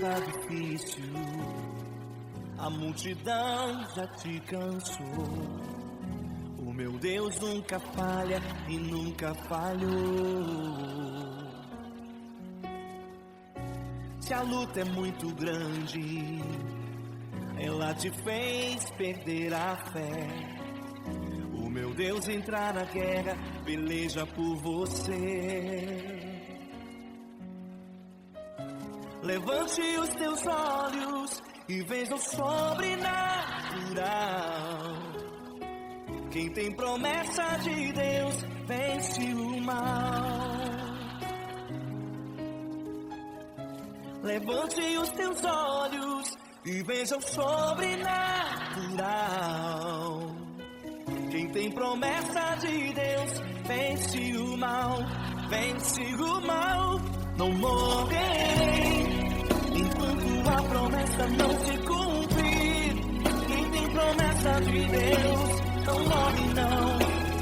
está difícil, a multidão já te cansou. O meu Deus nunca falha e nunca falhou. Se a luta é muito grande, ela te fez perder a fé. O meu Deus entrar na guerra, peleja por você. Levante os teus olhos e veja o sobrenatural. Quem tem promessa de Deus vence o mal. Levante os teus olhos e veja o sobrenatural. Quem tem promessa de Deus vence o mal, vence o mal. Não morrerei enquanto a promessa não se cumprir. Quem tem promessa de Deus não morre não,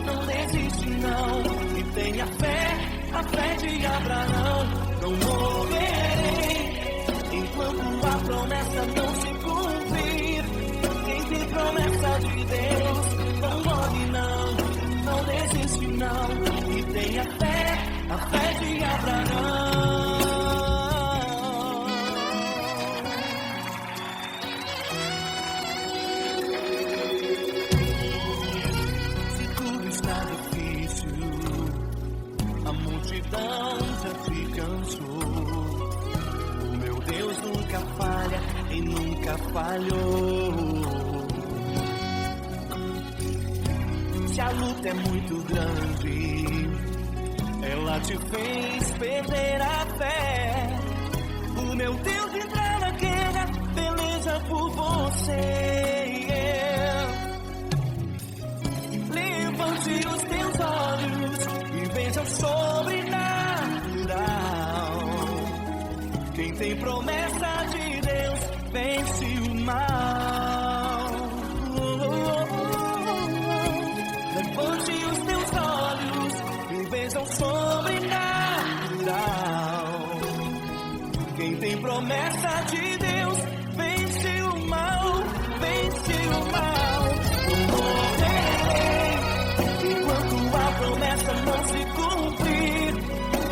não desiste não. E tenha fé, a fé de Abraão. Não morrerei enquanto a promessa não se cumprir. Quem tem promessa de Deus não morre não, não desiste não. E tenha fé, a fé de Abraão. Se tudo está difícil, a multidão já te cansou. O meu Deus nunca falha e nunca falhou. Se a luta é muito grande, ela te fez perder a fé. O meu Deus entrar na guerra, peleja por você. Levante os teus olhos e veja o sobrenatural. Quem tem promessa de Deus vence o mal. Levante os teus olhos e veja o sobrenatural. Quem tem promessa de Deus vence o mal, vence o mal. Não morrerei enquanto a promessa não se cumprir.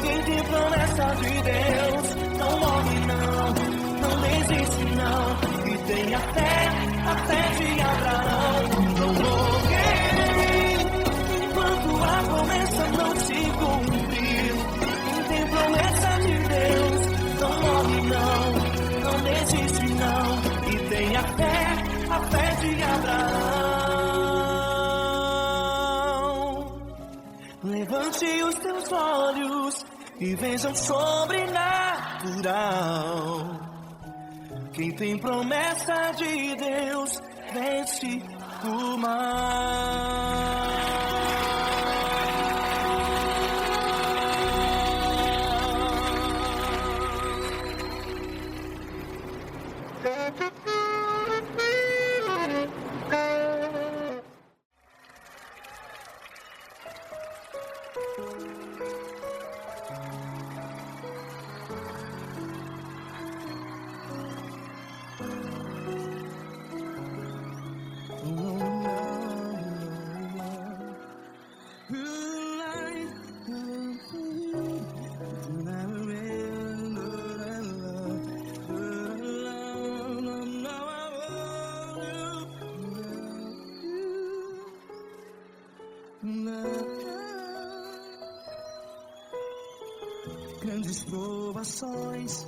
Quem tem promessa de Deus não morre não, não desiste não. E tenha fé, a fé de Abraão. Não morrerei enquanto a promessa não se cumprir. Quem tem promessa de Deus não morre não, não desiste não. E tenha fé, a fé de Abraão. Levante os teus olhos e veja o sobrenatural. Quem tem promessa de Deus vence o mal. Grandes provações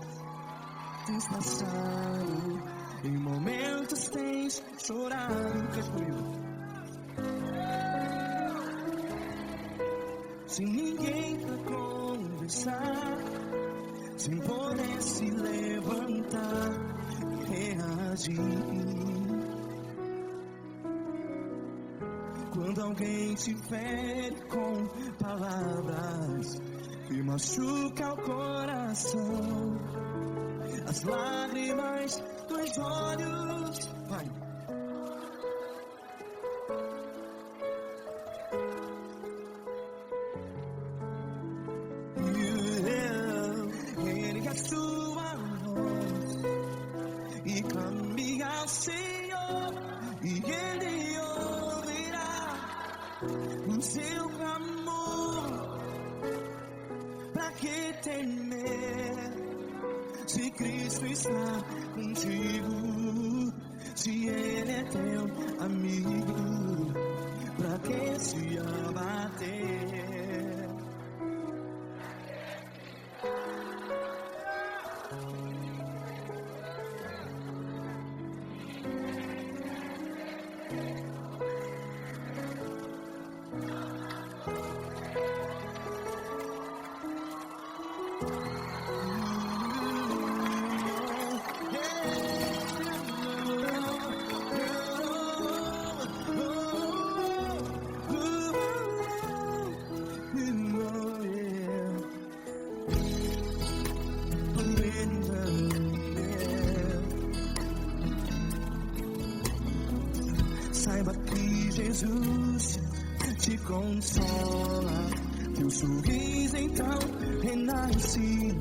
tens passado, em momentos tens chorado. Sem ninguém pra conversar, sem poder se levantar e reagir. Quando alguém te fere com palavras que machuca o coração, as lágrimas dos olhos, vai. Ergue a sua voz que temer? Se Cristo está contigo, se Ele é teu amigo, pra que se abater? Saiba que Jesus te consola, teu sorriso então renasce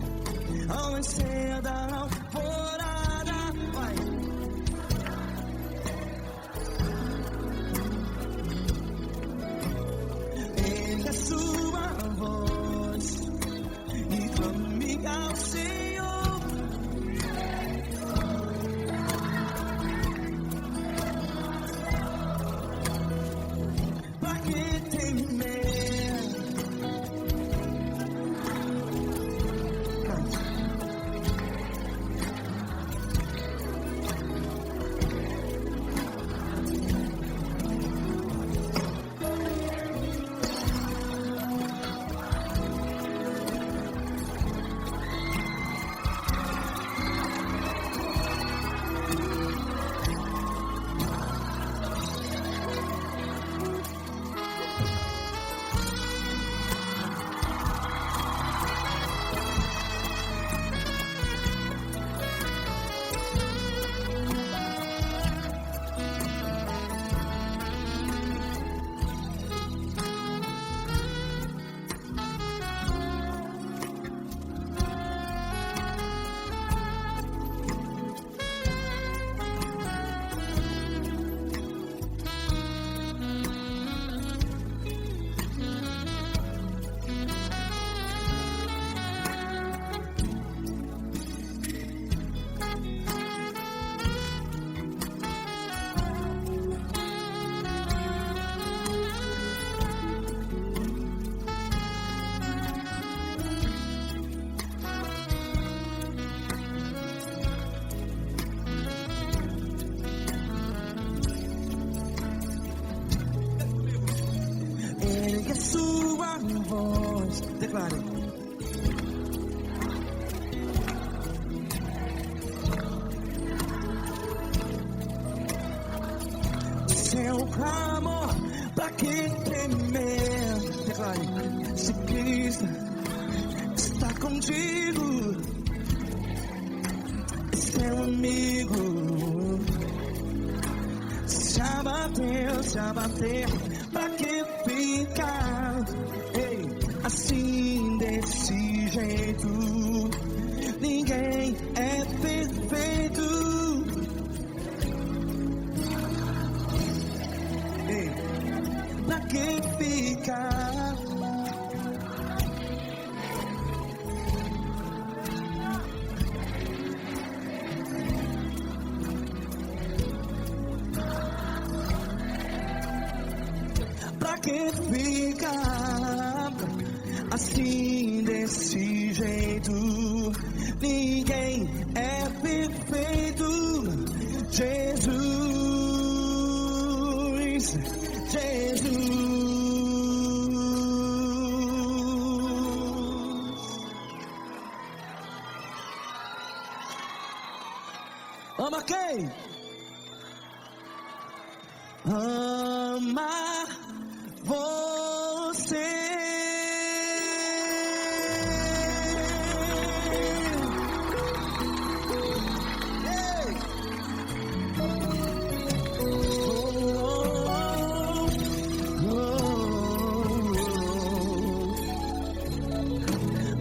ao nascer da alvorada. Vai. Ele é sua voz e clame ao Senhor. Pra que temer? Ergue a sua voz, declare. Seu clamor, pra que temer? Declare. Se Cristo está contigo, seu amigo, se abater, pra que ficar, ei, assim desse jeito? Ninguém é perfeito. Ei, pra que ficar? Pra que ficar assim desse jeito? Ninguém é perfeito. Jesus, Jesus. Ama quem? Ama você.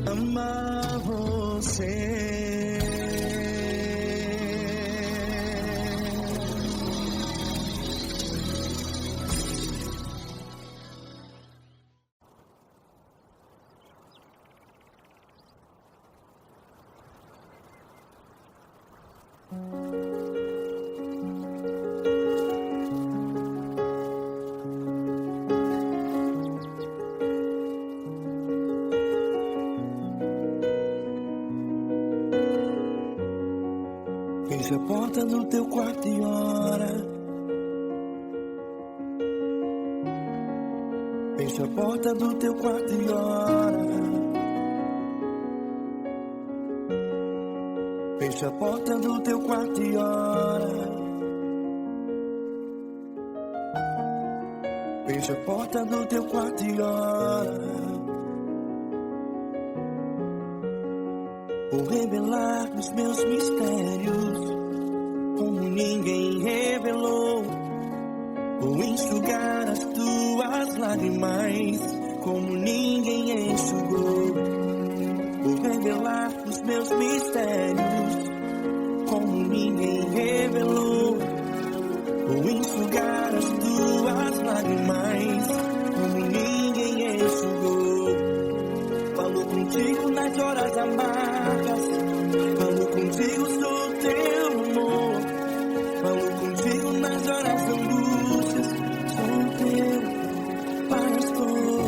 Ama você. Feche a porta do teu quarto e ora. Feche a porta do teu quarto e ora. Feche a porta do teu quarto e ora. Feche a porta do teu quarto e ora. Vou revelar os meus mistérios como ninguém revelou. Vou enxugar as tuas lágrimas como ninguém enxugou. Vou revelar os meus mistérios como ninguém revelou. Vou enxugar as tuas lágrimas como ninguém enxugou. Falo contigo nas horas amargas, falo contigo, sou teu amor. Falo contigo nas horas angústias, sou teu pastor.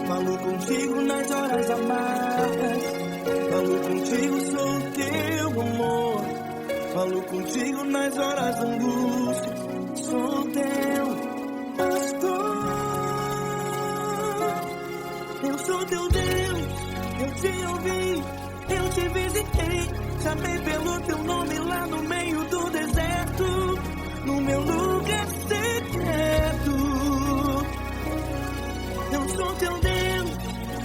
Falo contigo nas horas amargas, falo contigo, sou teu amor. Falo contigo nas horas angústias, sou teu pastor. Eu sou teu Deus, eu te ouvi, eu te visitei. Chamei pelo teu nome lá no meio do deserto, no meu lugar secreto. Eu sou teu Deus,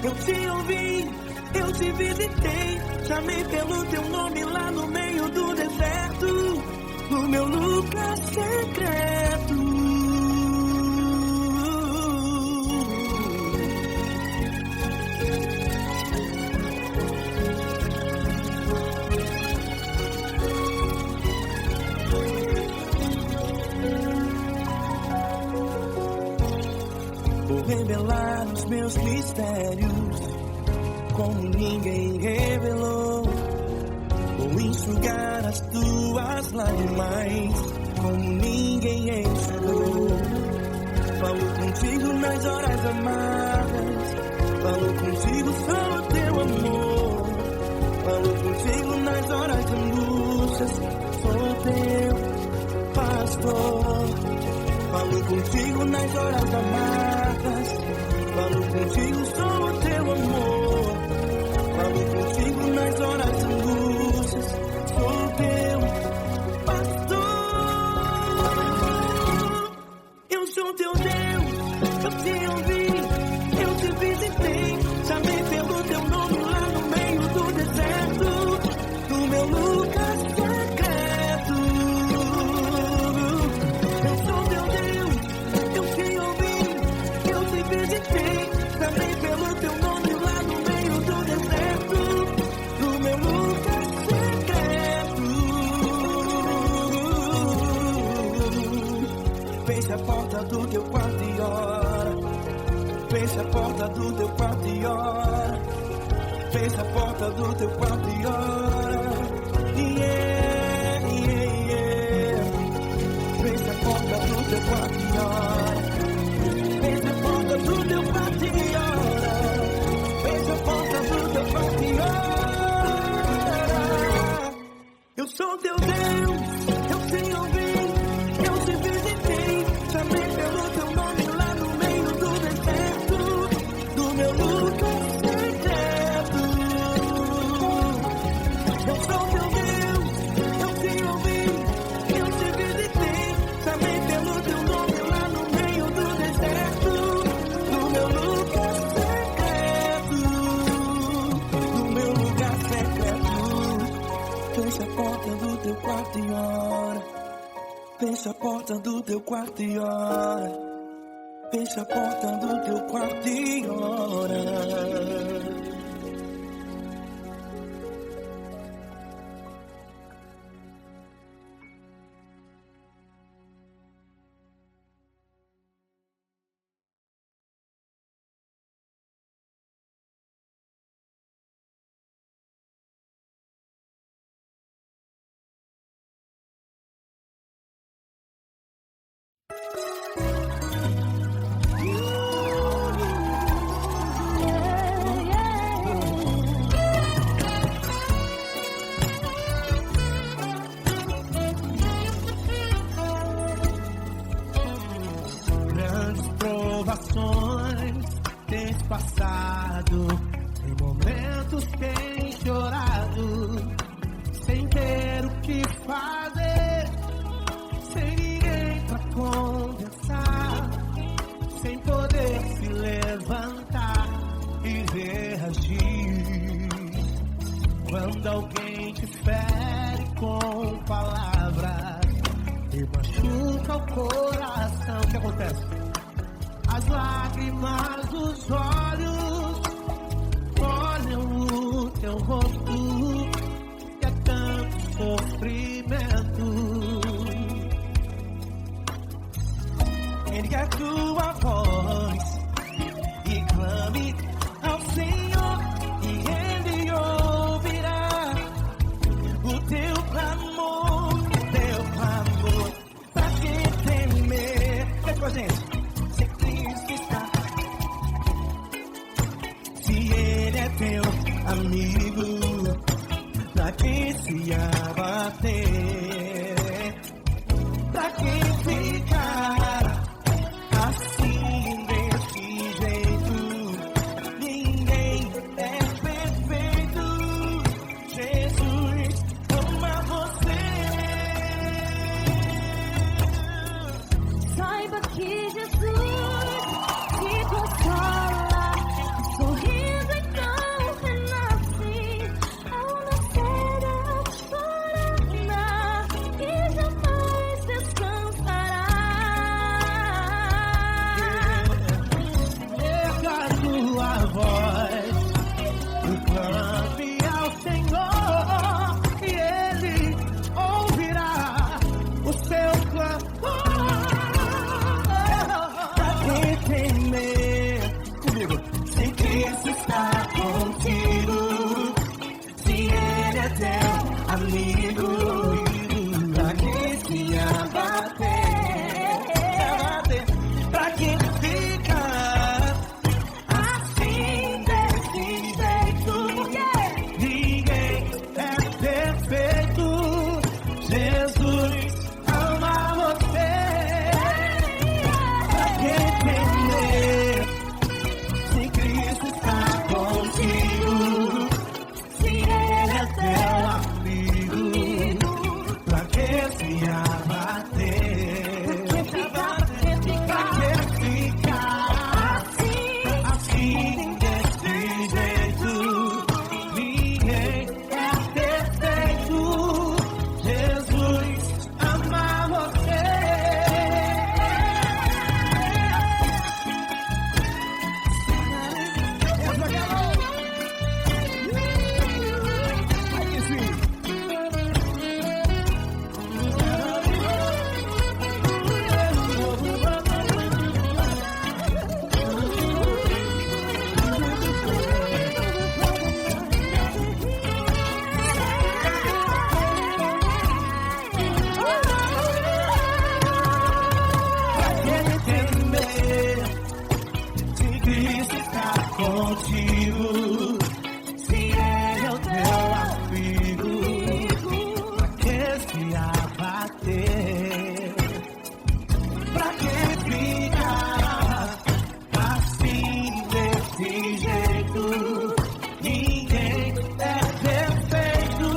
eu te ouvi, eu te visitei. Chamei pelo teu nome lá no meio do deserto, no meu lugar secreto. Vou revelar os meus mistérios como ninguém revelou. Vou enxugar as tuas lágrimas como ninguém enxugou. Falo contigo nas horas amargas, falo contigo, sou teu amor. Falo contigo nas horas angústias, sou teu pastor. Falo contigo nas horas amargas, falo contigo, sou teu amor. Falo contigo nas horas angústias, sou teu pastor. Eu sou teu Deus, eu te ouvi, eu te visitei. Chamei pelo teu nome lá no meio do deserto, no meu lugar secreto. Eu sou teu Deus, eu te ouvi, eu te visitei. Chamei pelo teu nome lá no meio do deserto, no meu lugar secreto. Feche a porta do teu quarto e ora. Feche a porta do teu quarto e ora. Feche a porta do teu quarto e ora. Yeah, yeah, yeah. Feche a porta do teu quarto e ora. Feche a porta do teu quarto e ora. Feche a porta do teu quarto e ora. Eu sou teu Deus, eu te ouvi, eu te visitei. Chamei pelo teu nome lá no meio do deserto, do meu lugar secreto. Eu sou teu Deus, eu te ouvi, eu te visitei. Chamei pelo teu nome lá no meio do deserto, do meu lugar secreto, do meu lugar secreto. Feche a porta do teu quarto e ora. Feche a porta do teu quarto e ora. Feche a porta do teu quarto e ora. Grandes provações tens passado, em momentos tens chorado, sem ter o que fazer, sem ninguém pra conversar, sem poder se levantar e reagir. Quando alguém te fere com palavras e machuca o coração, o que acontece? As lágrimas dos olhos olham o teu rosto, e é tanto sofrimento. Ergue a tua voz e clame ao Senhor, e Ele ouvirá o teu clamor, pra que temer? Vem com a gente. Se Cristo está, se Ele é teu amigo, pra que se abater? Pra que ficar assim desse jeito? Ninguém é perfeito. Jesus ama você. Saiba que Jesus te consola, sorrindo então renasce, ao nascer ao chorar e jamais descansará. Erga a tua voz e clame ao Senhor, e Ele ouvirá o seu clamor. Pra que temer? Comigo. Se Cristo está contigo, se Ele é teu amigo, pra que se abater? Pra que ficar assim desse jeito? Ninguém é perfeito. Jesus ama você. Pra que temer? Se Cristo está contigo, se Ele é teu amigo, pra que se abater? Pra que ficar assim desse jeito? Ninguém é perfeito. Jesus ama você. Aí sim. Pra que temer? Se Cristo está contigo, se Ele é o teu amigo, pra que se abater? Pra que ficar assim desse jeito? Ninguém é perfeito.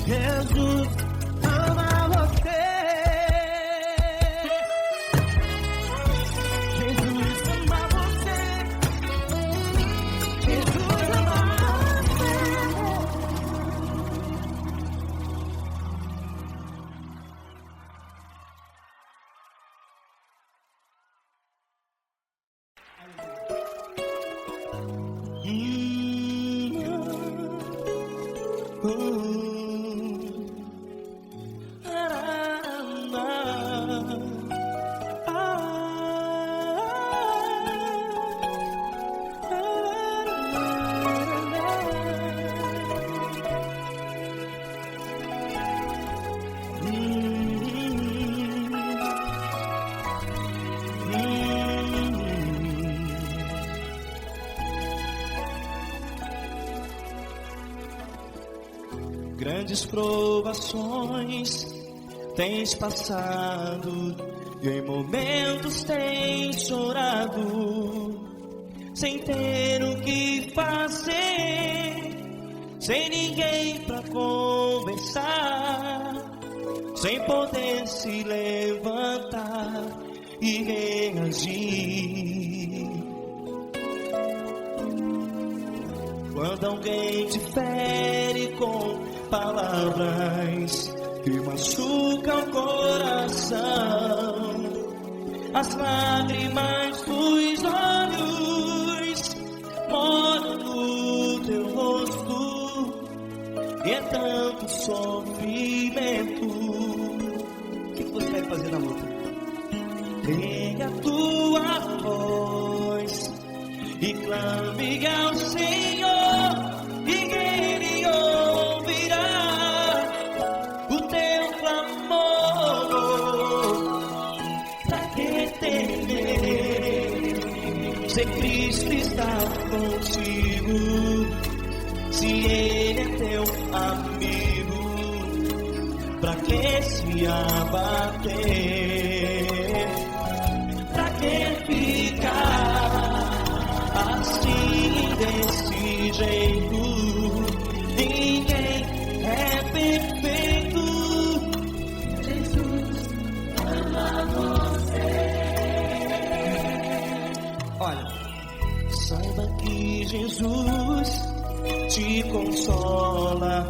Jesus ama você. Jesus ama você. Jesus ama você. Grandes provações tens passado, e em momentos tens chorado, sem ter o que fazer, sem ninguém pra conversar, sem poder se levantar e reagir. Quando alguém te fere com palavras que machucam o coração, as lágrimas dos olhos molham no teu rosto, e é tanto sofrimento. O que você vai fazer na luta? Tenha a tua voz e clame ao Senhor, e Ele ouvirá o teu clamor. Pra que temer, se Cristo está contigo, se Ele é teu amigo? Pra que se abater? Pra que ficar assim, desse jeito? Ninguém é perfeito. Jesus ama você. Olha, saiba que Jesus te consola,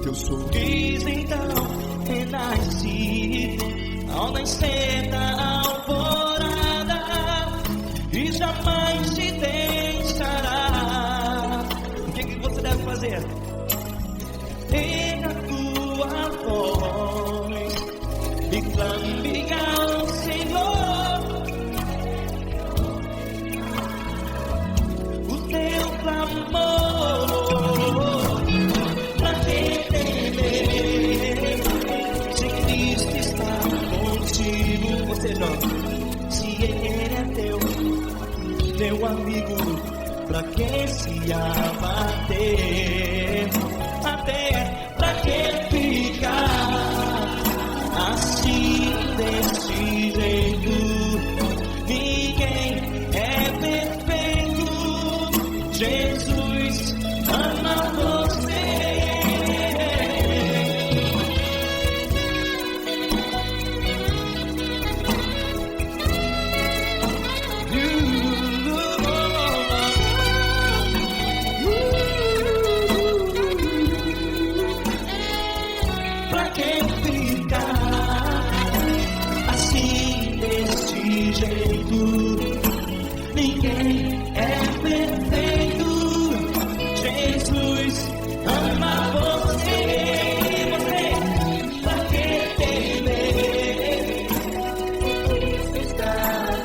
teu sorriso então renasce ao nascer da alvorada, e jamais te deixará. O que você deve fazer? Tenha a tua voz e clame ao Senhor, o teu clamor. Pra que temer, se Cristo está contigo? Você não, se Ele é teu amigo, pra que se abater? Até pra que ficar assim, desse jeito? Ninguém é perfeito. Jesus ama você. Pra que ficar assim, desse jeito? Ninguém é perfeito. Jesus ama você. Pra que temer? Cristo está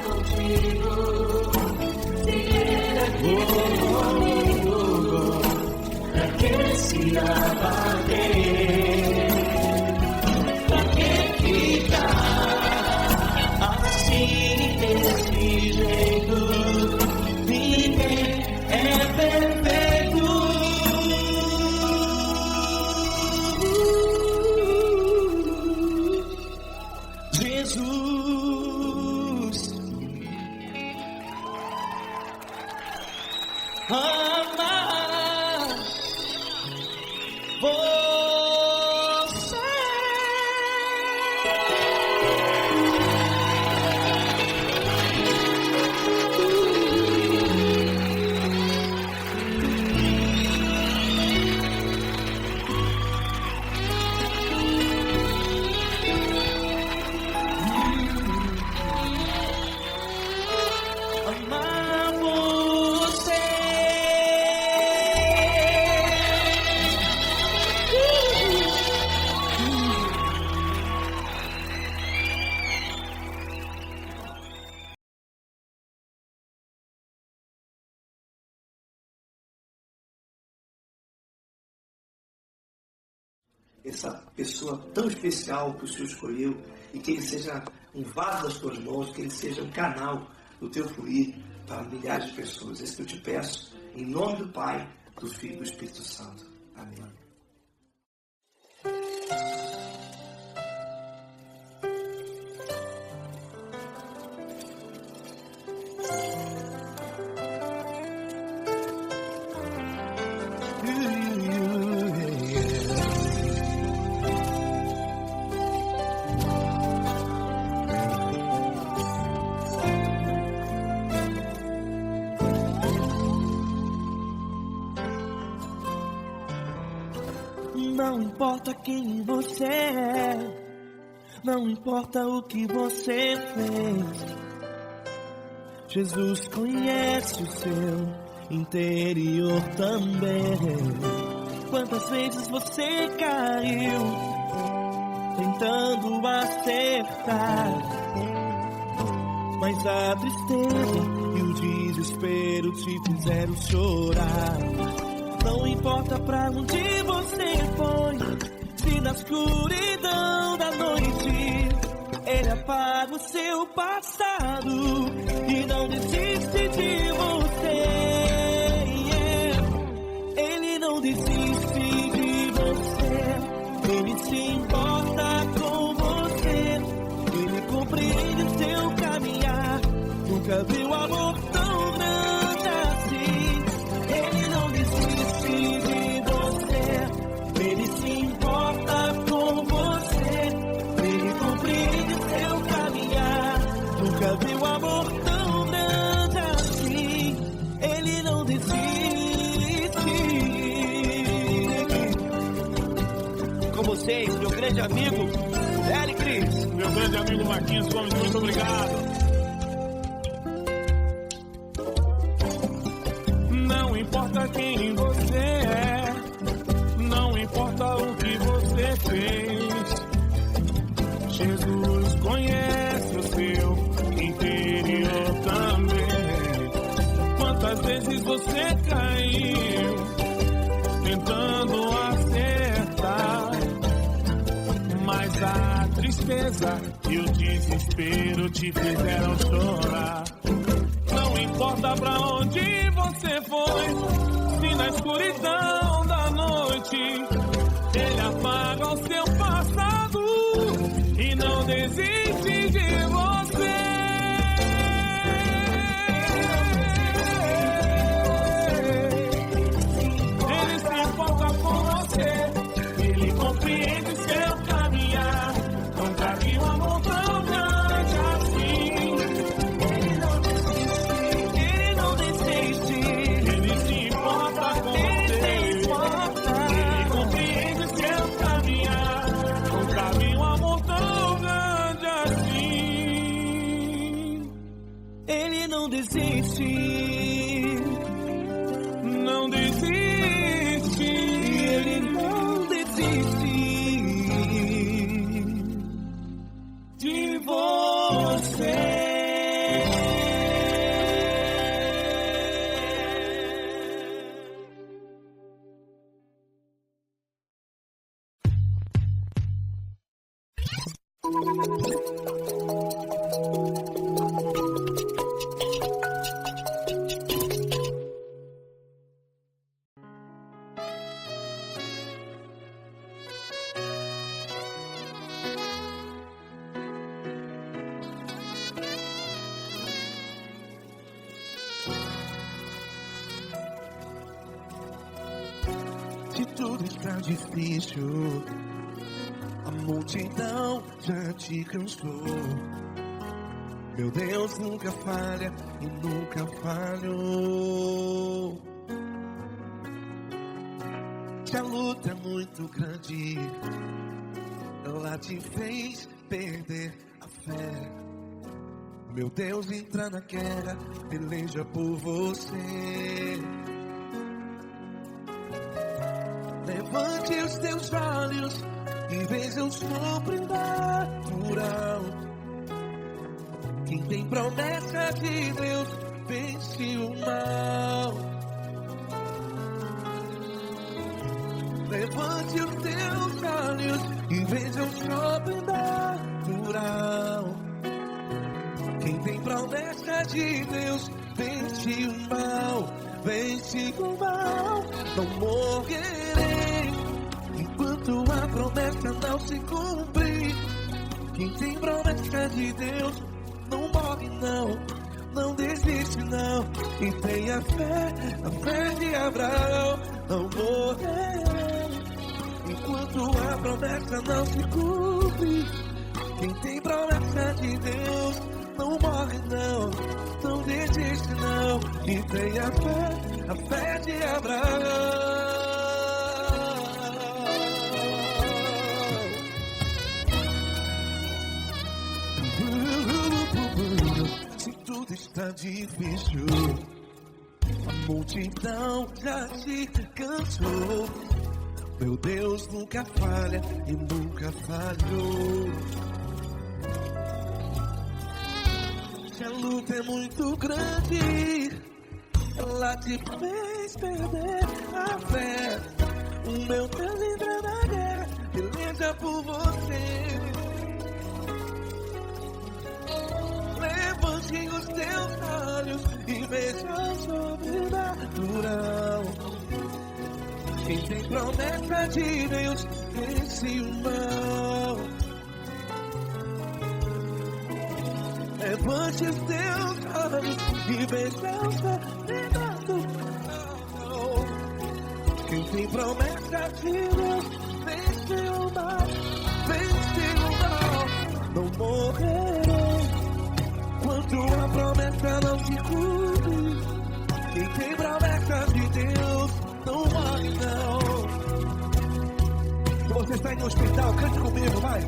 contigo. Se Ele é teu amigo, pra que se abater? Pra que ficar assim, desse jeito? Ninguém é perfeito. Jesus ama você. Amar você. Essa pessoa tão especial que o Senhor escolheu, e que ele seja um vaso das tuas mãos, que ele seja um canal do teu fluir para milhares de pessoas. É isso que eu te peço, em nome do Pai, do Filho e do Espírito Santo. Amém. Não importa quem você é, não importa o que você fez, Jesus conhece o seu interior também. Quantas vezes você caiu tentando acertar, mas a tristeza e o desespero te fizeram chorar. Não importa pra onde você foi, se na escuridão da noite Ele apaga o seu passado e não desiste de você. Ele não desiste de você, Ele se importa com você, Ele compreende o seu caminhar. Nunca viu amor tão grande assim. Ele não desiste de você, Ele se importa com você, Ele compreende o seu caminhar. Nunca viu amor tão grande assim. Ele não desiste. Com vocês, meu grande amigo Eli Cris. Meu grande amigo Marquinhos Gomes, muito obrigado. Não importa quem você é, não importa o que você fez, Jesus conhece o seu interior também. Quantas vezes você caiu tentando acertar, mas a tristeza e o desespero te fizeram chorar. Não importa pra onde você foi, se na escuridão da noite Ele apaga o seu passado e não desiste de você. Ele se importa com você, Ele compreende seu caminhar. Nunca vi um amor tão grande assim. Ele não desiste, Ele se importa com você, Ele compreende seu caminhar. Nunca vi um amor tão grande assim. Ele não desiste, Não desiste, Ele não desiste de você. Se tudo está difícil, a multidão já te cansou. Meu Deus nunca falha e nunca falhou. Se a luta é muito grande, ela te fez perder a fé. Meu Deus entra na guerra, peleja por você. Levante os teus olhos e veja o sobrenatural. Quem tem promessa de Deus vence o mal. Levante os teus olhos e veja o sobrenatural. Quem tem promessa de Deus vence o mal. Vence o mal. Não morrerei enquanto a promessa não se cumprir. Quem tem promessa de Deus não morre não, não desiste não. E tenha fé, a fé de Abraão. Não morrerei enquanto a promessa não se cumpre. Quem tem promessa de Deus não morre não, não desiste não. E tenha fé, a fé de Abraão. difícil, a multidão já te cansou. Meu Deus nunca falha e nunca falhou. Se a luta é muito grande, ela te fez perder a fé. O meu Deus entra na guerra, peleja por você. Levante os teus olhos e veja o sobrenatural. Quem tem promessa de Deus vence o mal. Levante os teus olhos e veja o sobrenatural. Quem tem promessa de Deus vence o mal. Vence o mal. Não morrerei quando a promessa não se cumpre. Quem tem promessa de Deus não morre não. Se você está em um hospital, cante comigo, vai.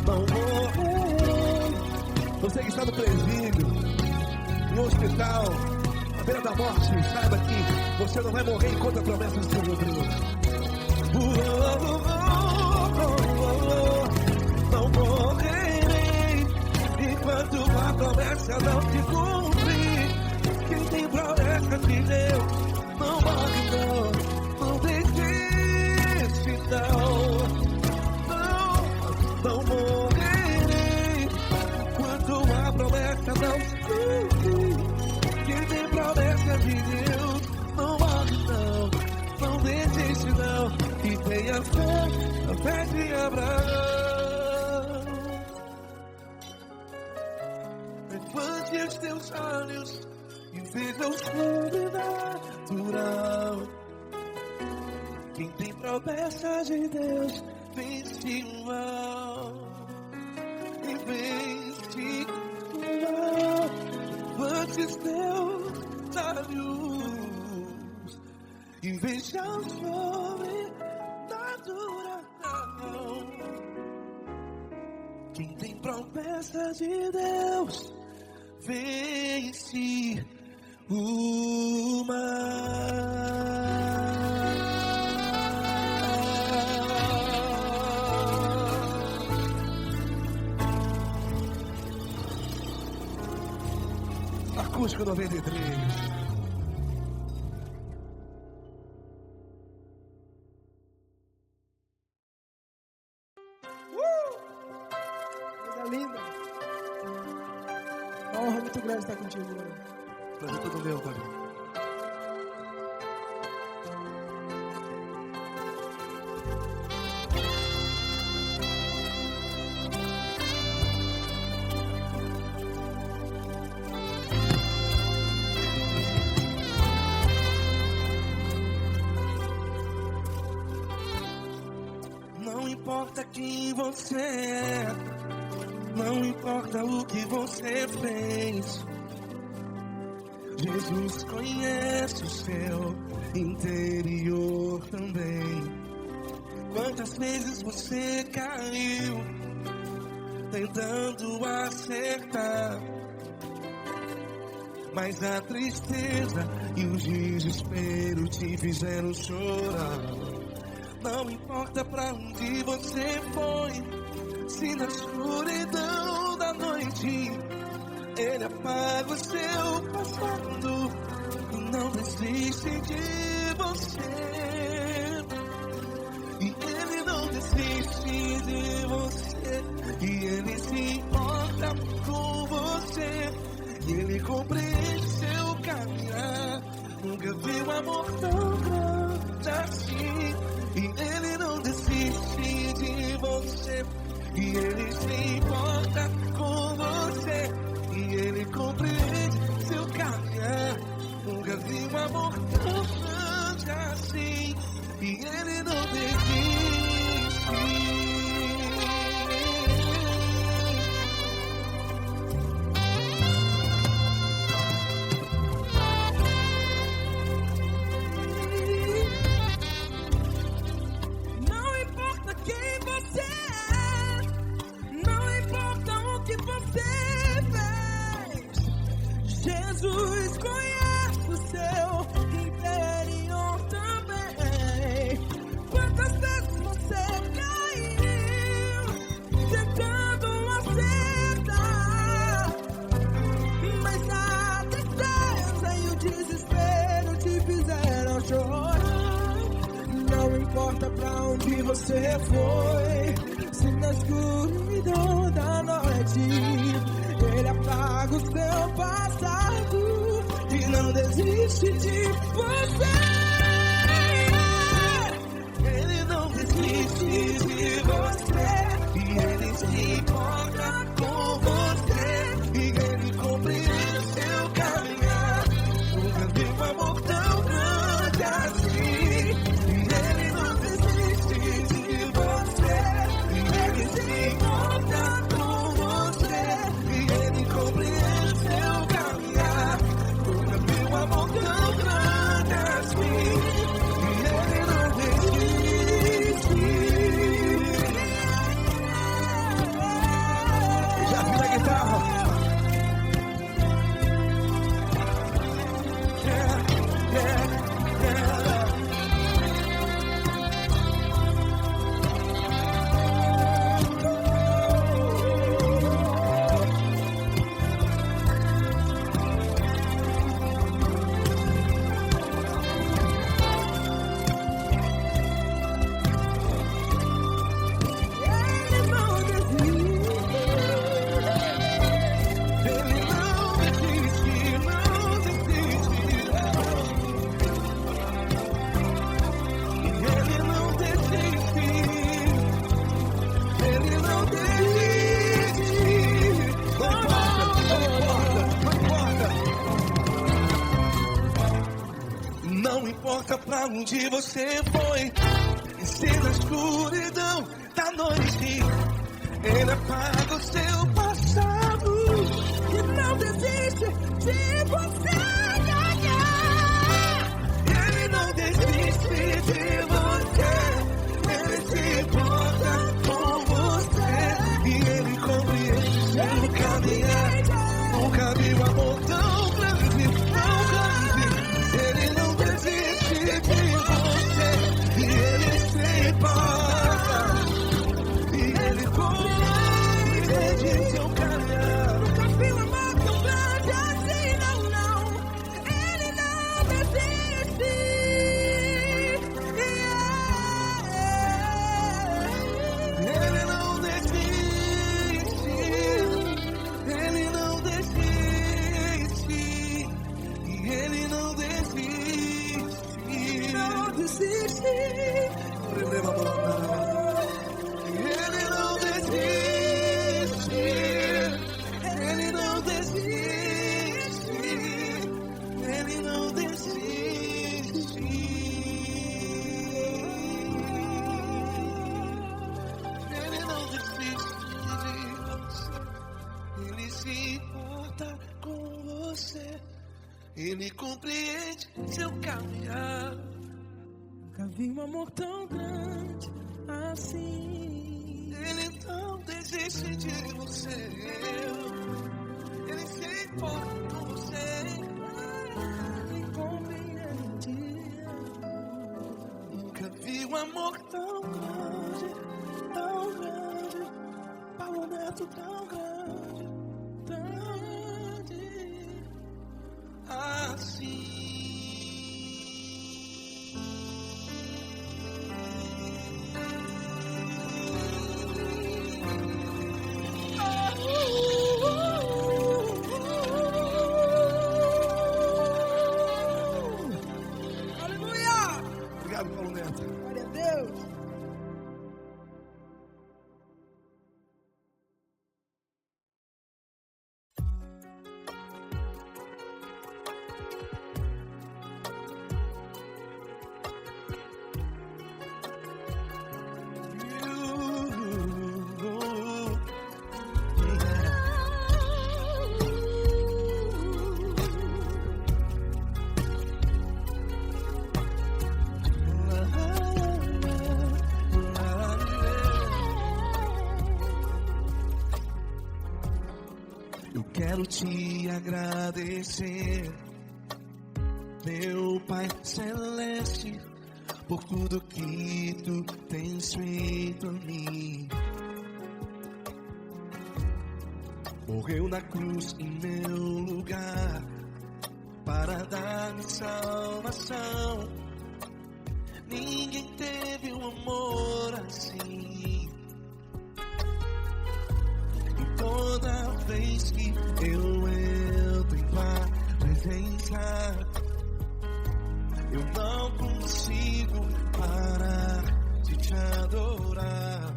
Não morrerei. Você que está no presídio, em um hospital, à beira da morte, saiba que você não vai morrer enquanto a promessa não se cumprir. Não morrerei enquanto a promessa não se cumprir. Quem tem promessa de Deus não morre não. Não desiste não. Não morrerei enquanto a promessa não se cumprir. Quem tem promessa de Deus não morre não. Não desiste não. E tenha fé, a fé de Abraão. Levante os teus olhos e veja o sobrenatural. Quem tem promessa de Deus vence o mal. E vence o mal. Levante os teus olhos e veja o sobrenatural. Quem tem promessa de Deus vence o mal. Acústico 93. Coisa linda. Uma honra muito grande estar contigo, mano. Prazer todo meu, Padre. Não importa quem você é, não importa o que você fez, Jesus conhece o seu interior também. Quantas vezes você caiu tentando acertar, mas a tristeza e o desespero te fizeram chorar. Não importa pra onde você foi, se na escuridão da noite Ele apaga o seu passado e não desiste de você. E Ele não desiste de você. E Ele se importa com você. E Ele compreende seu caminhar. Nunca vi um amor tão grande assim. E Ele não desiste de você. E Ele se importa com você. E Ele compreende seu caminhar. Nunca vi um amor tão grande assim. E Ele não desiste. Não importa quem você é, não importa o que você fez, importa pra onde você foi, se na escuridão da noite Ele apaga o seu passado e não desiste de você. Ele não desiste de você e Ele se importa com você e Ele compreende o seu caminhar. Nunca vi um amor tão grande assim. E Ele não desiste de você e Ele se importa com você e Ele compreende o seu caminhar. Nunca vi um amor tão grande assim. E Ele não desiste. Já vi a guitarra. Não importa pra onde você foi, e se na escuridão da noite Ele apaga o seu passado e não desiste de você. Ele não desiste de você, Ele se importa com você e Ele compreende seu caminhar. Nunca vi um amor tão grande, tão grande. Ele não desiste de você e Ele se importa e Ele compreende seu caminhar. Nunca vi um amor tão grande assim, não, não. Ele não desiste. Ele não desiste. Ele não desiste. E Ele não desiste. Não desiste. Ele não desiste. Ele não desiste. Ele não desiste. Ele não desiste de você. Ele se importa com você. Ele compreende seu caminhar. Nunca vi um amor tão grande assim. Ele não desiste de você. Ele se importa com você. Ele compreende. Nunca vi um amor tão grande, tão grande. Paulo Neto tão grande, tão grande assim. Aleluia! Obrigado, Paulo Neto. Glória a Deus. Eu quero te agradecer, meu Pai Celeste, por tudo que Tu tens feito a mim. Morreu na cruz em meu lugar para dar-me salvação. Ninguém teve um amor assim. E toda vez que eu entro em tua presença, eu não consigo parar de te adorar.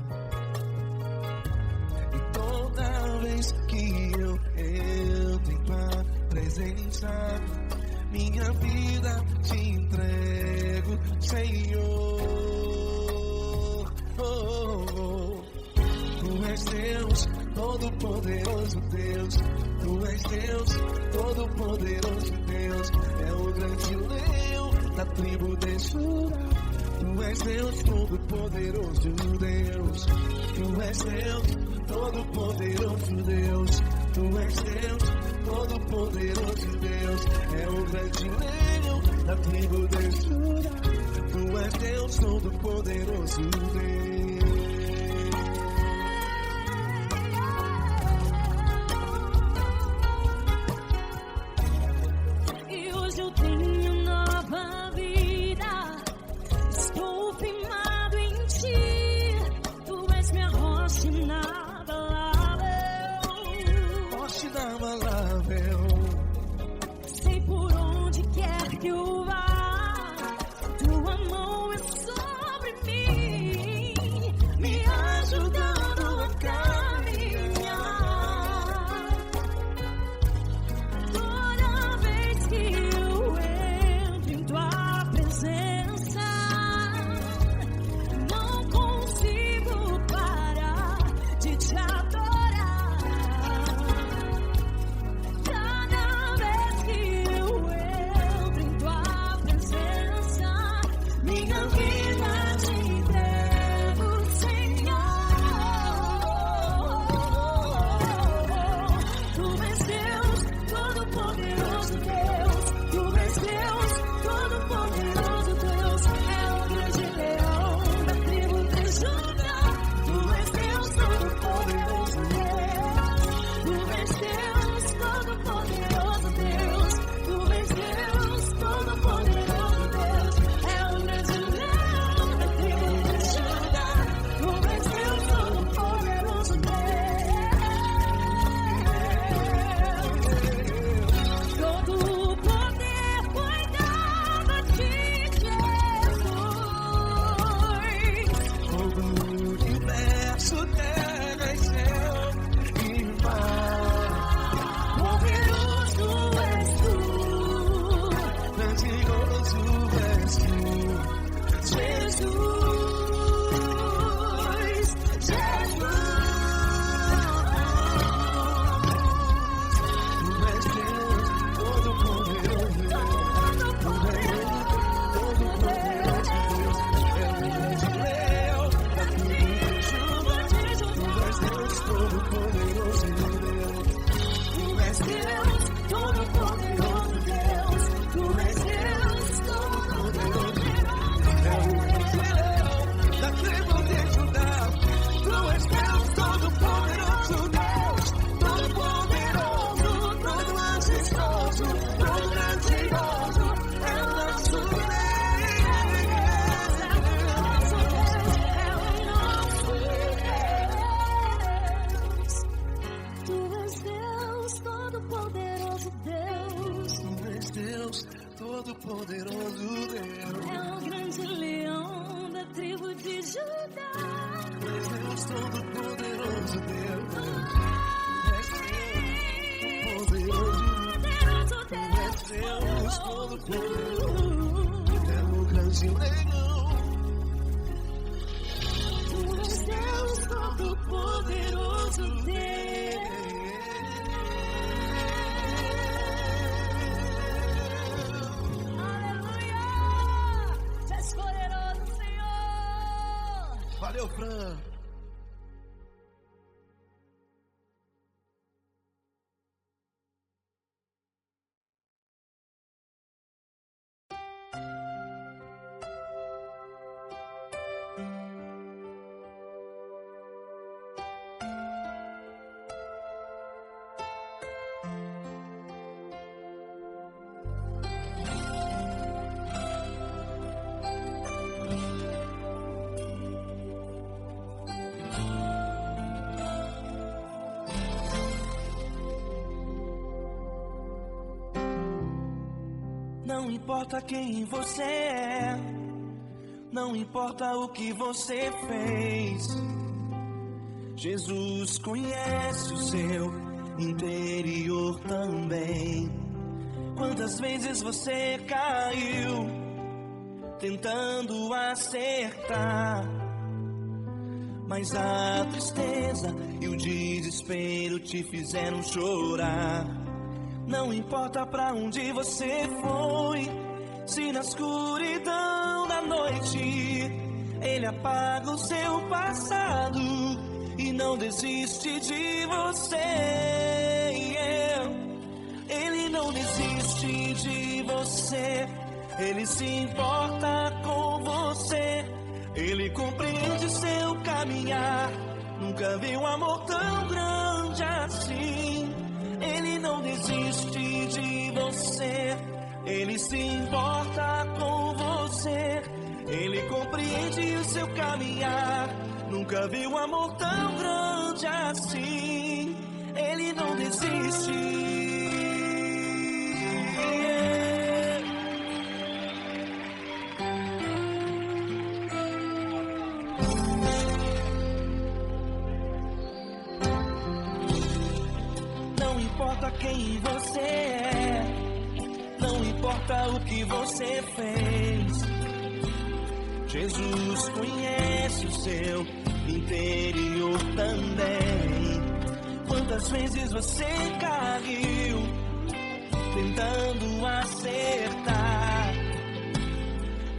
E toda vez que eu entro em tua presença, minha vida te entrego, Senhor. Tu és Deus, todo-poderoso Deus. Tu és Deus, todo-poderoso Deus. É o grande leão da tribo de Judá. Tu és Deus, todo-poderoso Deus. Tu és Deus, todo-poderoso Deus. Tu és Deus, todo-poderoso Deus. É o grande leão da tribo de Judá. Tu és Deus, todo-poderoso Deus. E hoje eu tenho nova vida. Estou firmado em ti. Tu és minha rocha inabalável. Rocha inabalável. Sei por onde quer que eu vá, tua mão é sobre mim, me ajudando a caminhar. Toda vez que eu entro em tua presença, não consigo parar de te adorar. Cada vez que eu entro em tua presença, minha vida te entrego, Senhor. Tu és Deus, todo-poderoso Deus. Tu és Deus, todo-poderoso Deus. É o grande leão da tribo de Judá. Tu és Deus, todo-poderoso Deus. Tu és Deus, todo-poderoso Deus. Tu és Deus, todo-poderoso Deus. É o grande leão da tribo de Judá. Tu és Deus, todo-poderoso Deus. Todo o poder foi dado a ti, Jesus. Todo o universo, terra e céu e mar. Poderoso és tu, Grandioso és tu, Jesus, Jesus. tu és Deus, todo-poderoso Deus. Tu és todo-poderoso Deus. É o grande leão da tribo de Judá. Tu és Deus, todo-poderoso Deus. Tu és Deus, todo-poderoso Deus. Tu és Deus, todo-poderoso Deus. É o grande leão da tribo de Judá. Tu és Deus, todo-poderoso Deus. Todo-poderoso, todo majestoso, todo grandioso. É o nosso Deus. Tu és Deus, todo-poderoso Deus. Tu és Deus, todo-poderoso Deus. É o grande leão da tribo de Judá. Tu és Deus, todo-poderoso Deus. Tu és Deus, todo-poderoso. É o grande leão. Tu és Deus, todo-poderoso Deus. Aleluia! Tu és poderoso, Senhor. Valeu, Fran. Não importa quem você é, não importa o que você fez, Jesus conhece o seu interior também. Quantas vezes você caiu tentando acertar, mas a tristeza e o desespero te fizeram chorar. Não importa pra onde você foi, se na escuridão da noite Ele apaga o seu passado e não desiste de você. Ele não desiste de você, Ele se importa com você, Ele compreende seu caminhar. Nunca vi um amor tão grande assim. Ele não desiste de você, Ele se importa com você, Ele compreende o seu caminhar. Nunca vi um amor tão grande assim. Ele não desiste. Não importa quem você é, não importa o que você fez, Jesus conhece o seu interior também. Quantas vezes você caiu tentando acertar,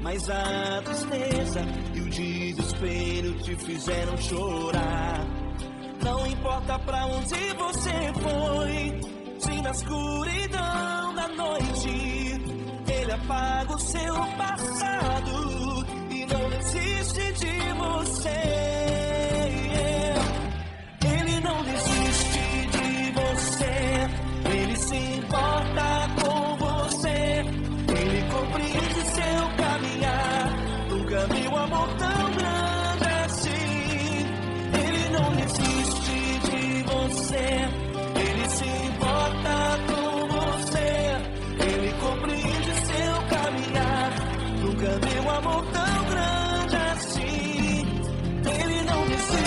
mas a tristeza e o desespero te fizeram chorar. Não importa pra onde você foi, se na escuridão da noite Ele apaga o seu passado e não desiste de você. Ele não desiste de você, Ele se importa com você, Ele compreende seu caminhar. Nunca vi um amor tão grande assim. Ele não desiste de você, Ele se importa com você, Ele compreende seu caminhar. Nunca vi um amor tão grande assim. Ele não desiste.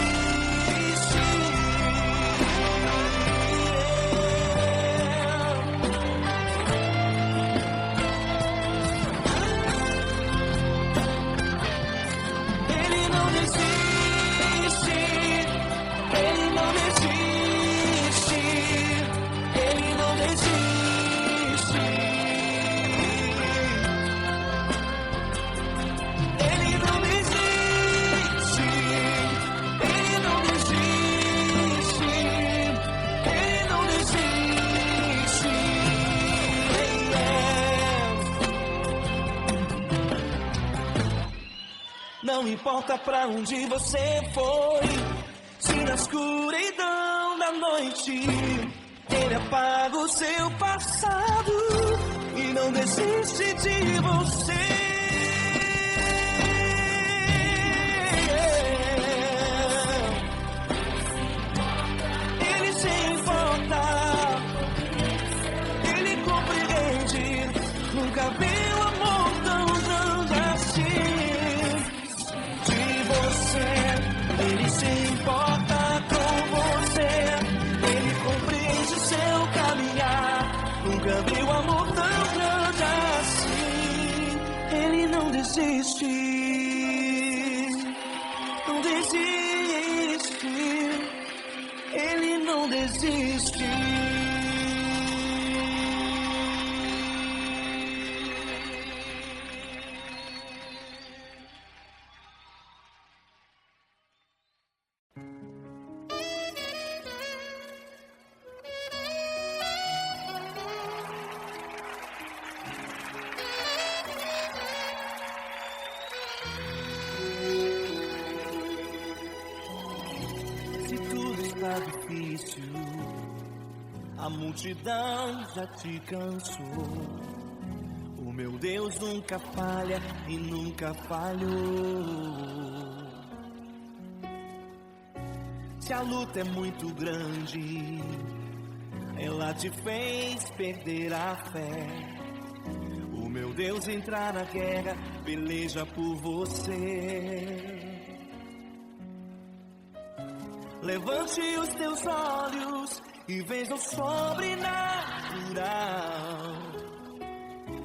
Ele não desiste. Ele não desiste. Ele não desiste. Ele não desiste. Ele não desiste. Ele não desiste. Não importa pra onde você foi, se na escuridão da noite Ele apaga o seu passado e não desiste de você. Ele se importa, Ele compreende. Nunca vi um amor tão grande assim. De você, Ele se importa com você, Ele compreende o seu caminhar. Nunca vi um amor tão grande assim. Ele não desiste, não desiste, Ele não desiste. Se tudo está difícil, a multidão já te cansou. O meu Deus nunca falha e nunca falhou. Se a luta é muito grande, ela te fez perder a fé. O meu Deus entrar na guerra, peleja por você. Levante os teus olhos e veja o sobrenatural.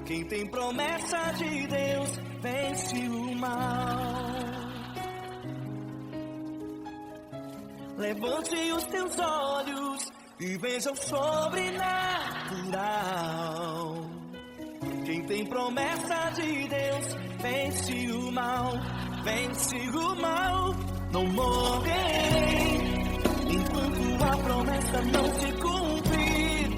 Quem tem promessa de Deus vence o mal. Levante os teus olhos e veja o sobrenatural. Quem tem promessa de Deus vence o mal, vence o mal. Não morrerei enquanto a promessa não se cumprir.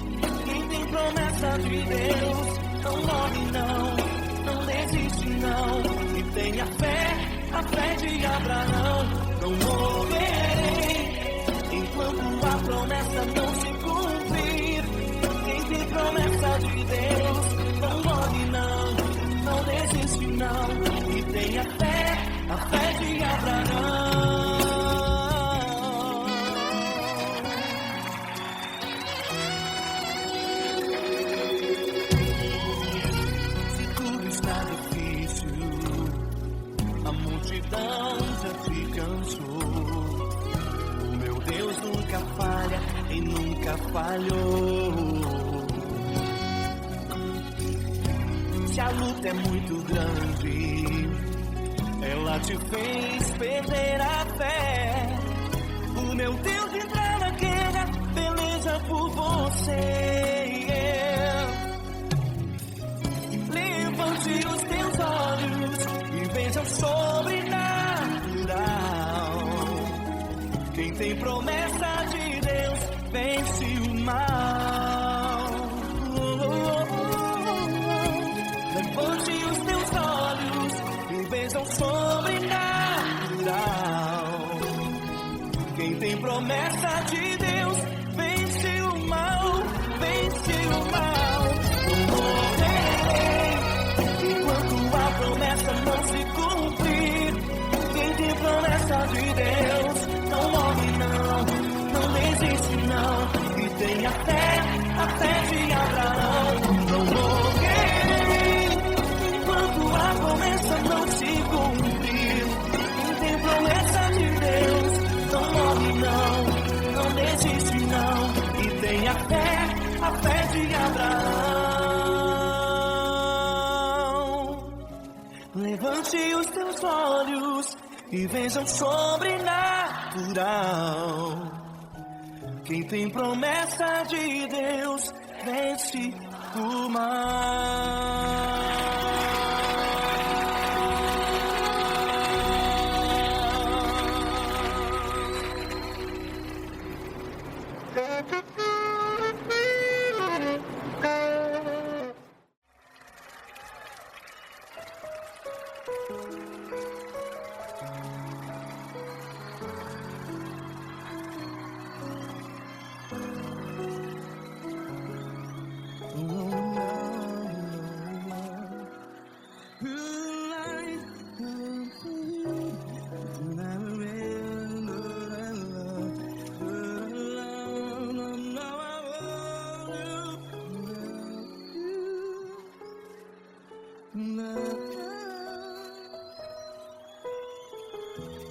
Quem tem promessa de Deus não morre não, não desiste não. E tenha fé, a fé de Abraão. Não morrerei enquanto a promessa não se cumprir. Quem tem promessa de Deus não morre não, não desiste não. E tenha fé, a fé de Abraão. Se tudo está difícil, a multidão já te cansou. O meu Deus nunca falha e nunca falhou. Se a luta é muito grande, ela te fez perder a fé. O meu Deus entrar na guerra, peleja por você. Levante os teus olhos e veja o sobrenatural. Quem tem promessa de Deus vence o mal. Levante os teus olhos e veja o sobrenatural. Quem tem promessa de Deus vence o mal, vence o mal. Não morrerei enquanto a promessa não se cumprir. Quem tem promessa de Deus não morre não, não desiste não. E tenha fé, a fé de Abraão. Não morrerei enquanto a promessa não se cumprir. Quem tem promessa de Deus não morre não, não desiste não. E tenha fé, a fé de Abraão. Levante os teus olhos e veja o sobrenatural. Quem tem promessa de Deus vence o mal.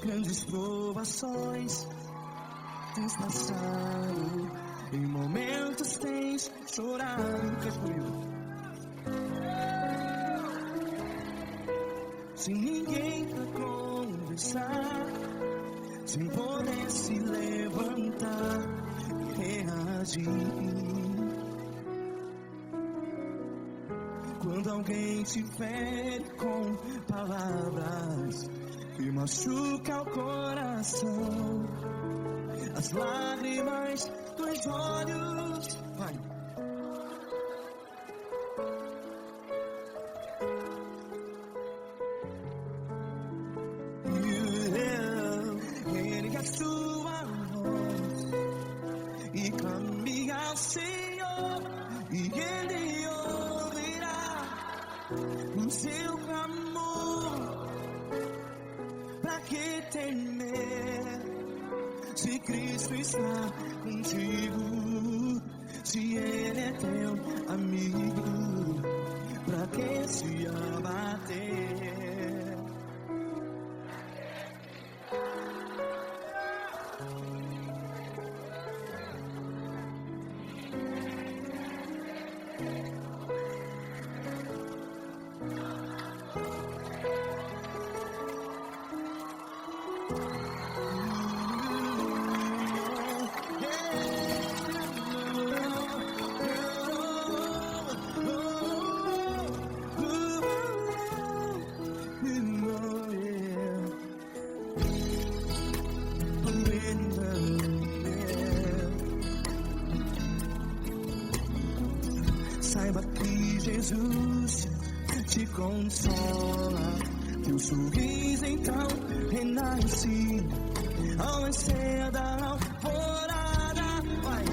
Grandes provações tens passado, em momentos tens chorado. Sem ninguém pra conversar, sem poder se levantar e reagir. Quando alguém te fere com palavras que machuca o coração, as lágrimas dos olhos, vai. Ergue a sua voz e clame ao Senhor, e Ele ouvirá o seu clamor. Pra que temer, se Cristo está contigo, se Ele é teu amigo? pra quem se abater. Saiba que Jesus te consola, teu sorriso então renasce ao nascer da alvorada. Vai.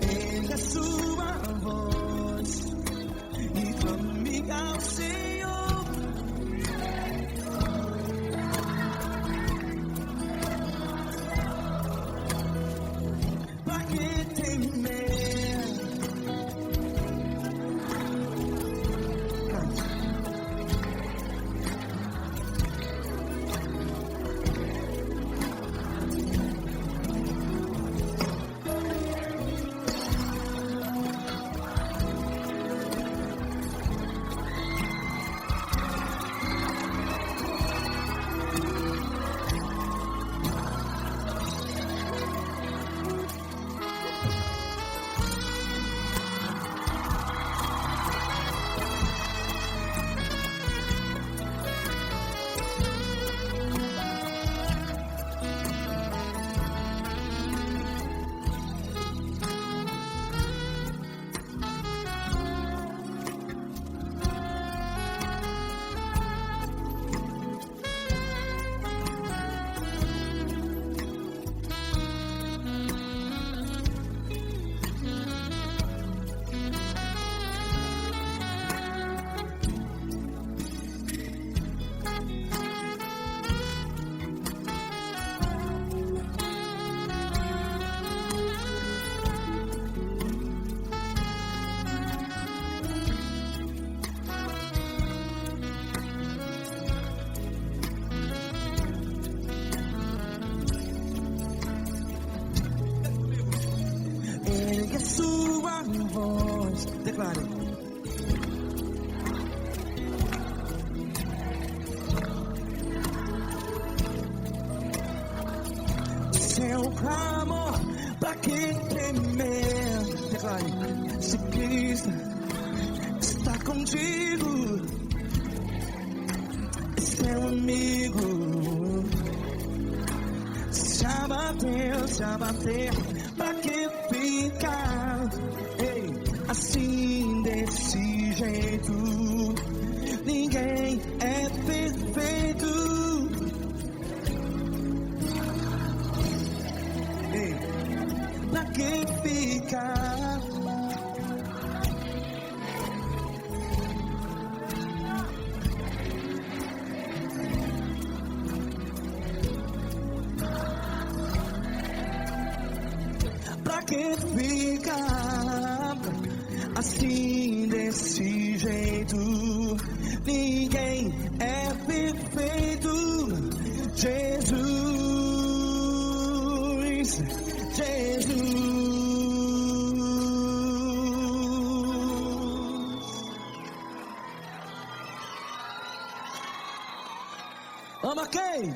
Erga sua voz e clame ao Senhor. Pra que temer? Ergue sua voz, declare. Seu clamor, pra que temer? Declare. Se Cristo está contigo, seu amigo. Se abater, pra que ficar? Ei, assim desse jeito, ninguém é perfeito. Ei, pra que ficar? Pra que ficar assim desse jeito? Ninguém é perfeito. Jesus, Jesus. Ama quem?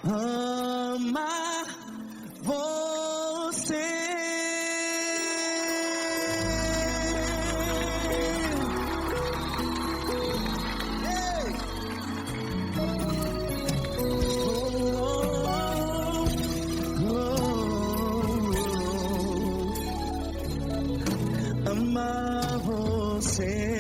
Ama você. Ei. Ama você.